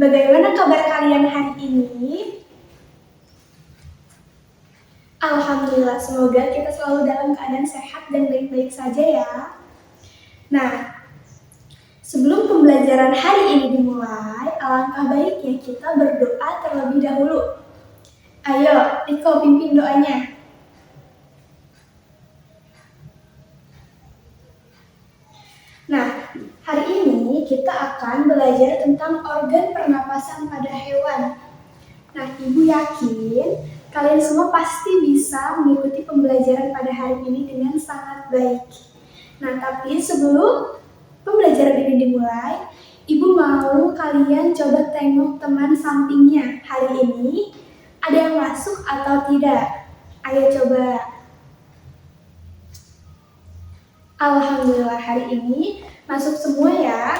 Bagaimana kabar kalian hari ini? Alhamdulillah, semoga kita selalu dalam keadaan sehat dan baik-baik saja ya. Nah, sebelum pembelajaran hari ini dimulai, alangkah baiknya kita berdoa terlebih dahulu. Ayo, Iko pimpin doanya. Nah, hari ini kita akan belajar tentang organ pernapasan pada hewan. Nah, Ibu yakin kalian semua pasti bisa mengikuti pembelajaran pada hari ini dengan sangat baik. Nah, tapi sebelum pembelajaran ini dimulai, Ibu mau kalian coba tengok teman sampingnya. Hari ini ada yang masuk atau tidak? Ayo coba. Alhamdulillah, hari ini masuk semua ya.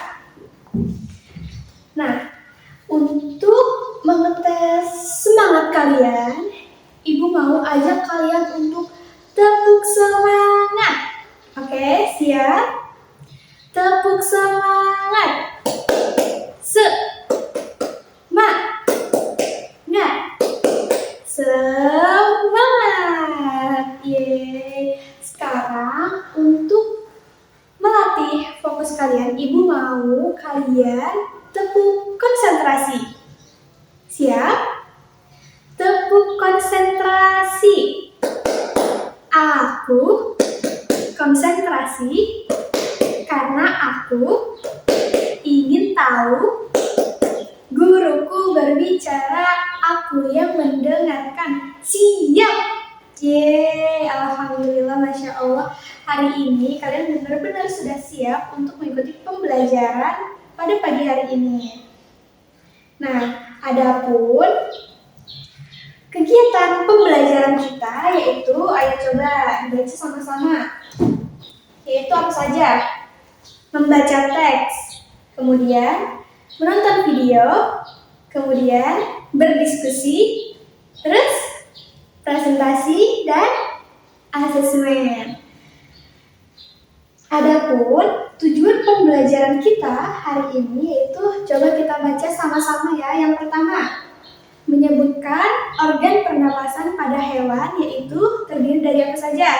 Nah, untuk mengetes semangat kalian, Ibu mau ajak kalian untuk tepuk semangat. Oke, siap? Tepuk semangat. Semangat. Yeay. Sekarang untuk melatih fokus kalian, Ibu mau kalian tepuk konsentrasi. Siap? Tepuk konsentrasi. Aku konsentrasi karena aku ingin tahu. Guruku berbicara, aku yang mendengarkan. Siap! Yeay, alhamdulillah, masya Allah. Hari ini kalian benar-benar sudah siap untuk mengikuti pembelajaran pada pagi hari ini. Nah, adapun kegiatan pembelajaran kita yaitu, ayo coba dibaca sama-sama. Yaitu apa saja? Membaca teks, kemudian menonton video, kemudian berdiskusi, terus presentasi dan asesmen. Adapun tujuan pembelajaran kita hari ini yaitu coba kita baca sama-sama ya. Yang pertama, menyebutkan organ pernapasan pada hewan yaitu terdiri dari apa saja?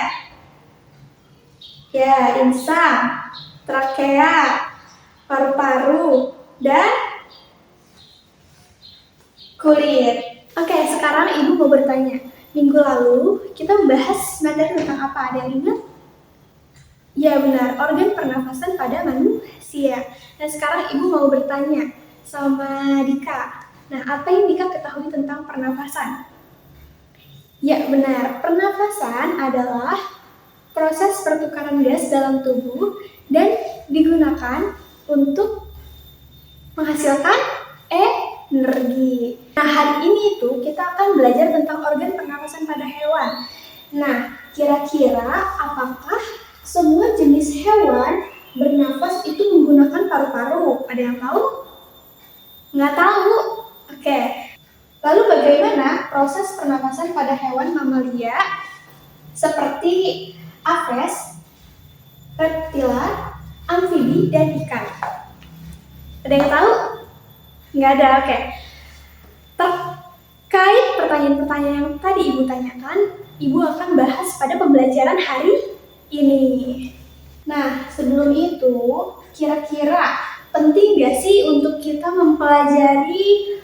Ya, insang, trakea, paru-paru, dan kulit. Oke, sekarang Ibu mau bertanya. Minggu lalu kita membahas materi tentang apa? Ada yang ingat? Ya benar, organ pernafasan pada manusia. Dan sekarang Ibu mau bertanya sama Dika. Nah, apa yang Dika ketahui tentang pernafasan? Ya benar, pernafasan adalah proses pertukaran gas dalam tubuh dan digunakan untuk menghasilkan energi. Nah, hari ini itu kita akan belajar tentang organ pernapasan pada hewan. Nah, kira-kira apakah semua jenis hewan bernafas itu menggunakan paru-paru? Ada yang tahu? Nggak tahu? Oke. Lalu bagaimana proses pernapasan pada hewan mamalia seperti aves, reptila, amfibi, dan ikan? Ada yang tahu? Nggak ada, oke. Terkait pertanyaan-pertanyaan yang tadi Ibu tanyakan, Ibu akan bahas pada pembelajaran hari ini. Nah, sebelum itu, kira-kira penting nggak sih untuk kita mempelajari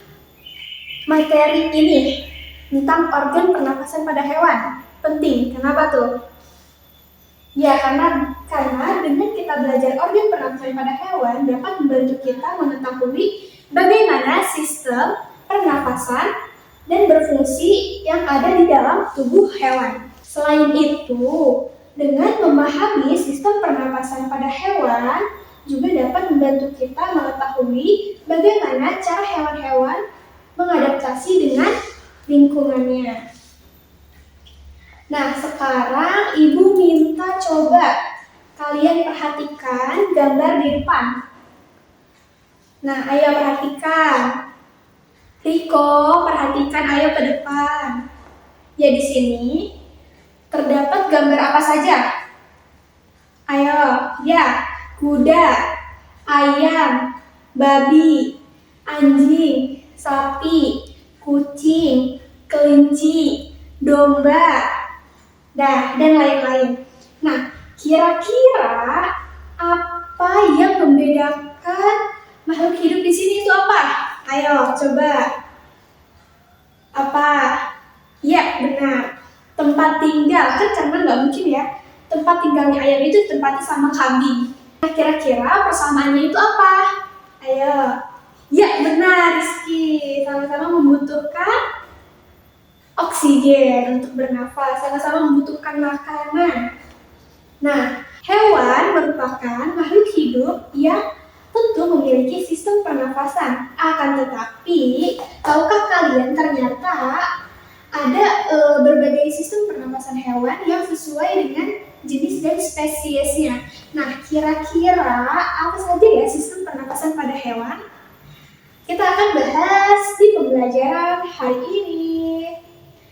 materi ini tentang organ pernapasan pada hewan? Penting, kenapa tuh? Ya, karena dengan kita belajar organ pernapasan pada hewan dapat membantu kita mengetahui bagaimana sistem pernapasan dan berfungsi yang ada di dalam tubuh hewan. Selain itu, dengan memahami sistem pernapasan pada hewan juga dapat membantu kita mengetahui bagaimana cara hewan-hewan mengadaptasi dengan lingkungannya. Nah, sekarang Ibu minta coba kalian perhatikan gambar di depan. Nah, ayo perhatikan. Riko, perhatikan, ayo ke depan. Ya, di sini terdapat gambar apa saja? Ayo, ya, kuda, ayam, babi, anjing, sapi, kucing, kelinci, domba, dan lain-lain. Nah, kira-kira apa yang membedakan makhluk hidup di sini itu apa? Ayo, coba. Apa? Ya, benar. Tempat tinggal, kan karena nggak mungkin ya. Tempat tinggalnya ayam itu ditempati sama kambing. Nah, kira-kira persamaannya itu apa? Ayo. Ya, benar, Rizky. Sama-sama membutuhkan oksigen untuk bernafas, sama-sama membutuhkan makanan. Nah, hewan merupakan makhluk hidup yang tentu memiliki sistem pernafasan. Akan tetapi, tahukah kalian ternyata ada berbagai sistem pernafasan hewan yang sesuai dengan jenis dan spesiesnya. Nah, kira-kira apa saja ya sistem pernafasan pada hewan? Kita akan bahas di pembelajaran hari ini.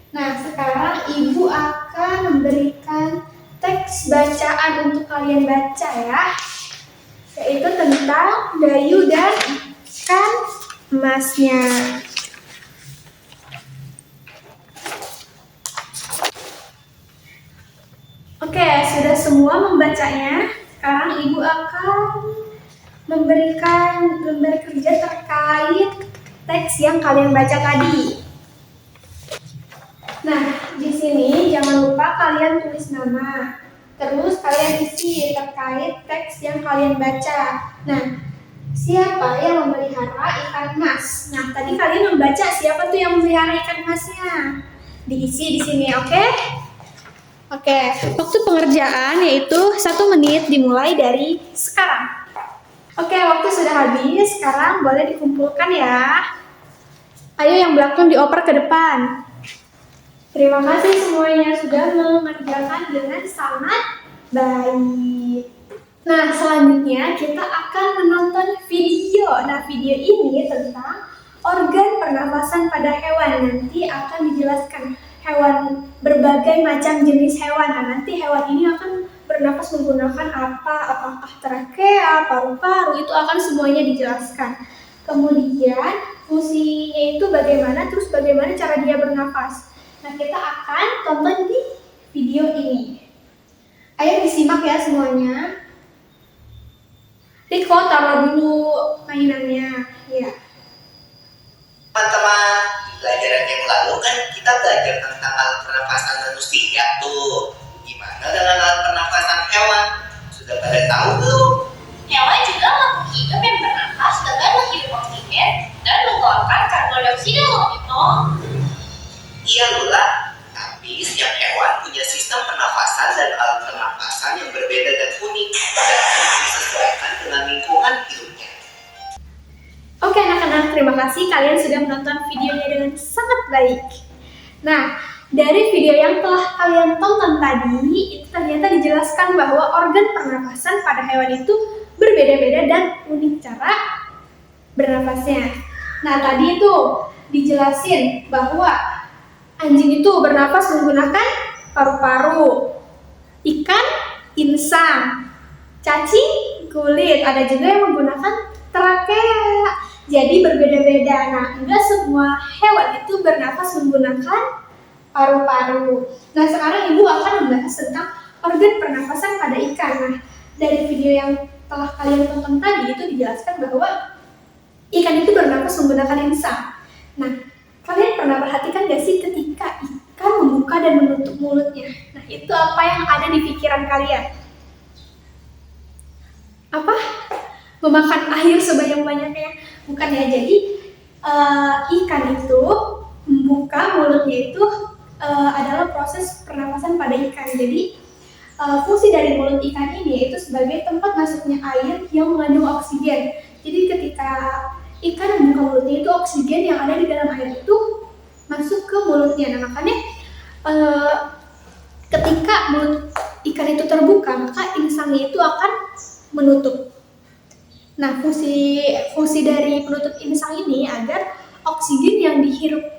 Nah, sekarang Ibu akan memberikan teks bacaan untuk kalian baca ya, yaitu tentang Dayu dan ikan emasnya. Oke, sudah semua membacanya. Sekarang Ibu akan memberikan lembar kerja terkait teks yang kalian baca tadi. Nah, di sini jangan lupa kalian tulis nama. Terus kalian isi terkait teks yang kalian baca. Nah, siapa yang memelihara ikan emas? Nah, tadi kalian membaca siapa tuh yang memelihara ikan emasnya? Diisi di sini, oke? Oke, waktu pengerjaan yaitu 1 menit dimulai dari sekarang. Oke, waktu sudah habis. Sekarang boleh dikumpulkan ya. Ayo yang belakang dioper ke depan. Terima kasih semuanya sudah mengerjakan dengan sangat baik. Nah, selanjutnya kita akan menonton video. Nah, video ini tentang organ pernafasan pada hewan. Nanti akan dijelaskan hewan, berbagai macam jenis hewan. Nah, nanti hewan ini akan bernafas menggunakan apa? Apakah trakea, paru-paru, itu akan semuanya dijelaskan. Kemudian fungsinya itu bagaimana, terus bagaimana cara dia bernafas. Nah, kita akan tonton di video ini. Ayo disimak ya semuanya. Riko, taruh dulu mainannya. Ya. Teman-teman, di pelajaran yang lalu kan kita belajar tentang alat pernafasan manusia tuh. Gimana dengan alat pernafasan hewan? Sudah pada tahu belum? Hewan juga makhluk hidup yang bernafas dengan menghirup oksigen dan mengeluarkan karbon dioksida loh, itu. Iya Lula, tapi setiap hewan punya sistem pernafasan dan alat pernafasan yang berbeda dan unik dan harus disesuaikan dengan lingkungan hidupnya. Oke anak-anak, terima kasih kalian sudah menonton videonya dengan sangat baik. Nah, dari video yang telah kalian tonton tadi, itu ternyata dijelaskan bahwa organ pernafasan pada hewan itu berbeda-beda dan unik cara bernafasnya. Nah, tadi itu dijelasin bahwa anjing itu bernafas menggunakan paru-paru, ikan insang, cacing kulit, ada juga yang menggunakan trakea. Jadi berbeda-beda. Nah, enggak semua hewan itu bernafas menggunakan paru-paru. Nah, sekarang Ibu akan membahas tentang organ pernafasan pada ikan. Nah, dari video yang telah kalian tonton tadi itu dijelaskan bahwa ikan itu bernafas menggunakan insang. Nah, kalian pernah perhatikan gak sih ketika ikan membuka dan menutup mulutnya? Nah, itu apa yang ada di pikiran kalian? Apa? Memakan air sebanyak-banyaknya? Bukan ya, jadi ikan itu membuka mulutnya itu adalah proses pernapasan pada ikan. Jadi fungsi dari mulut ikan ini itu sebagai tempat masuknya air yang mengandung oksigen. Jadi ketika ikan membuka mulutnya itu oksigen yang ada di dalam air itu masuk ke mulutnya. Nah, makanya ketika mulut ikan itu terbuka, maka insangnya itu akan menutup. Nah, fungsi dari penutup insang ini agar oksigen yang dihirup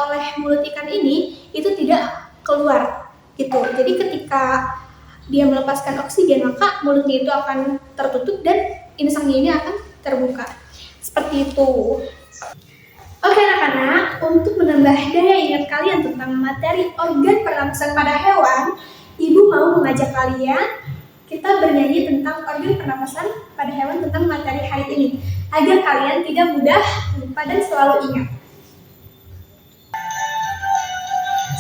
oleh mulut ikan ini itu tidak keluar gitu. Jadi ketika dia melepaskan oksigen, maka mulutnya itu akan tertutup dan insangnya ini akan terbuka. Seperti itu. Oke anak-anak, untuk menambah daya ingat kalian tentang materi organ pernapasan pada hewan, Ibu mau mengajak kalian kita bernyanyi tentang organ pernapasan pada hewan tentang materi hari ini, agar kalian tidak mudah lupa dan selalu ingat.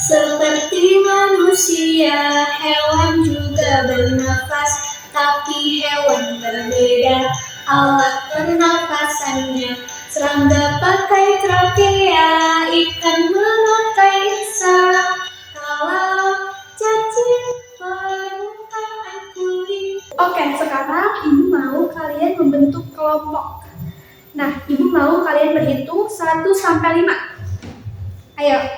Seperti manusia, hewan juga bernafas, tapi hewan berbeda alat pernapasannya. Serangga pakai trakea, ikan memakai insang, kalau cacing permukaan kulit. Oke, sekarang Ibu mau kalian membentuk kelompok. Nah, Ibu mau kalian berhitung 1 sampai 5. Ayo.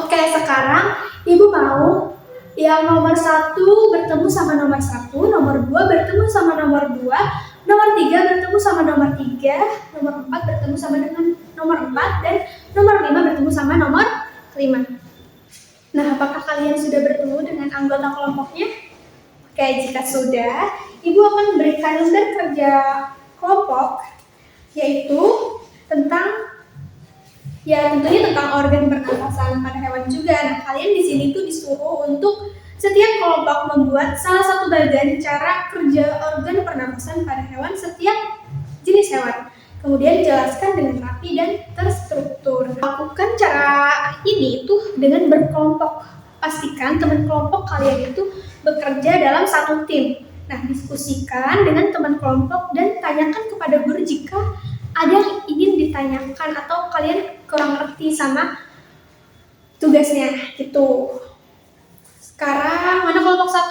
Oke, sekarang Ibu mau yang nomor 1 bertemu sama nomor 1, nomor 2 bertemu sama nomor 2, nomor 3 bertemu sama nomor 3, nomor 4 bertemu sama dengan nomor 4, dan nomor 5 bertemu sama nomor 5. Nah, apakah kalian sudah bertemu dengan anggota kelompoknya? Oke, jika sudah, Ibu akan memberikan lembar kerja kelompok, yaitu tentunya tentang organ pernapasan pada hewan juga. Nah, kalian di sini tuh disuruh untuk setiap kelompok membuat salah satu bagian cara kerja organ pernapasan pada hewan setiap jenis hewan. Kemudian jelaskan dengan rapi dan terstruktur. Lakukan cara ini itu dengan berkelompok. Pastikan teman kelompok kalian itu bekerja dalam satu tim. Nah, diskusikan dengan teman kelompok dan tanyakan kepada guru jika ada yang ingin ditanyakan atau kalian kurang ngerti sama tugasnya gitu. Sekarang mana kelompok 1?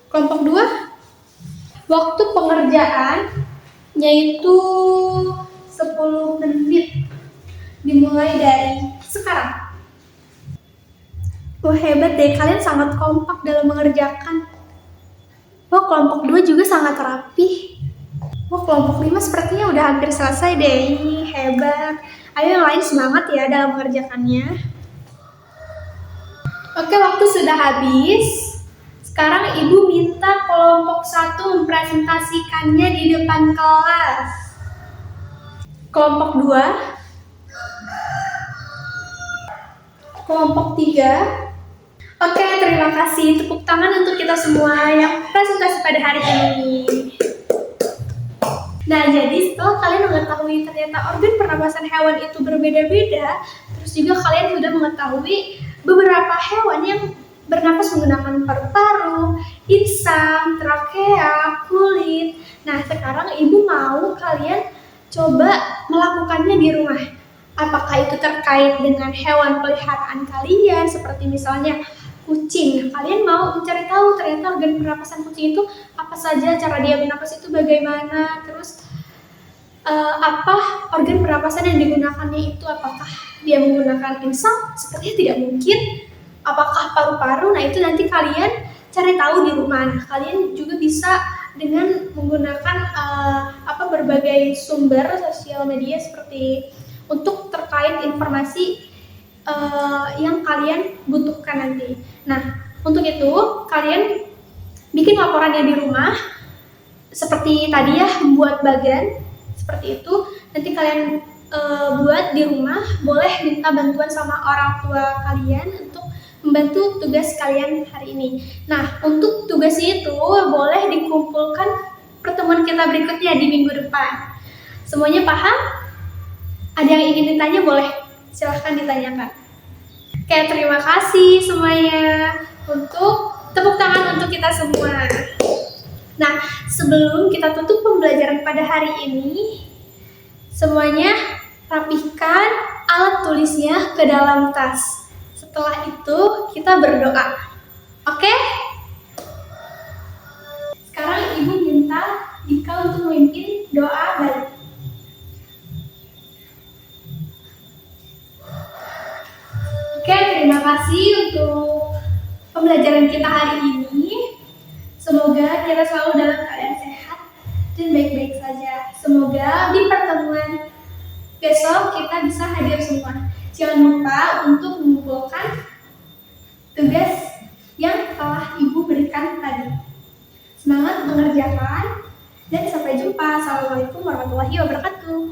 Kelompok 2? Waktu pengerjaan yaitu 10 menit. Dimulai dari sekarang. Wah, hebat deh, kalian sangat kompak dalam mengerjakan. Wah, kelompok 2 juga sangat rapi. Wah, kelompok 5 sepertinya udah hampir selesai deh. Ini hebat. Ayo yang lain semangat ya dalam mengerjakannya. Oke, waktu sudah habis. Sekarang Ibu minta kelompok 1 mempresentasikannya di depan kelas. Kelompok 2. Kelompok 3. Oke, terima kasih. Tepuk tangan untuk kita semua yang presentasi pada hari ini. Nah, jadi setelah kalian mengetahui ternyata organ pernapasan hewan itu berbeda-beda, terus juga kalian sudah mengetahui beberapa hewan yang bernapas menggunakan paru-paru, insang, trakea, kulit. Nah, sekarang Ibu mau kalian coba melakukannya di rumah. Apakah itu terkait dengan hewan peliharaan kalian, seperti misalnya kucing. Kalian mau mencari tahu ternyata organ pernapasan kucing itu apa saja, cara dia bernapas itu bagaimana, terus apa organ pernapasan yang digunakannya itu, apakah dia menggunakan insang? Sepertinya tidak mungkin. Apakah paru-paru? Nah, itu nanti kalian cari tahu di rumah. Nah, kalian juga bisa dengan menggunakan berbagai sumber sosial media seperti untuk terkait informasi yang kalian butuhkan nanti. Nah, untuk itu kalian bikin laporannya di rumah seperti tadi ya, membuat bagan seperti itu. Nanti kalian buat di rumah, boleh minta bantuan sama orang tua kalian untuk membantu tugas kalian hari ini. Nah, untuk tugas itu boleh dikumpulkan pertemuan kita berikutnya di minggu depan. Semuanya paham? Ada yang ingin ditanya boleh, silahkan ditanyakan. Oke, terima kasih semuanya. Untuk tepuk tangan untuk kita semua. Nah, sebelum kita tutup pembelajaran pada hari ini, semuanya rapihkan alat tulisnya ke dalam tas. Setelah itu kita berdoa. Oke? Sekarang Ibu minta Dika untuk memimpin doa balik. Oke, terima kasih untuk pembelajaran kita hari ini. Semoga kita selalu dalam keadaan sehat dan baik-baik saja. Semoga di pertemuan besok kita bisa hadir semua. Jangan lupa untuk mengumpulkan tugas yang telah Ibu berikan tadi. Semangat mengerjakan sampai jumpa. Assalamualaikum warahmatullahi wabarakatuh.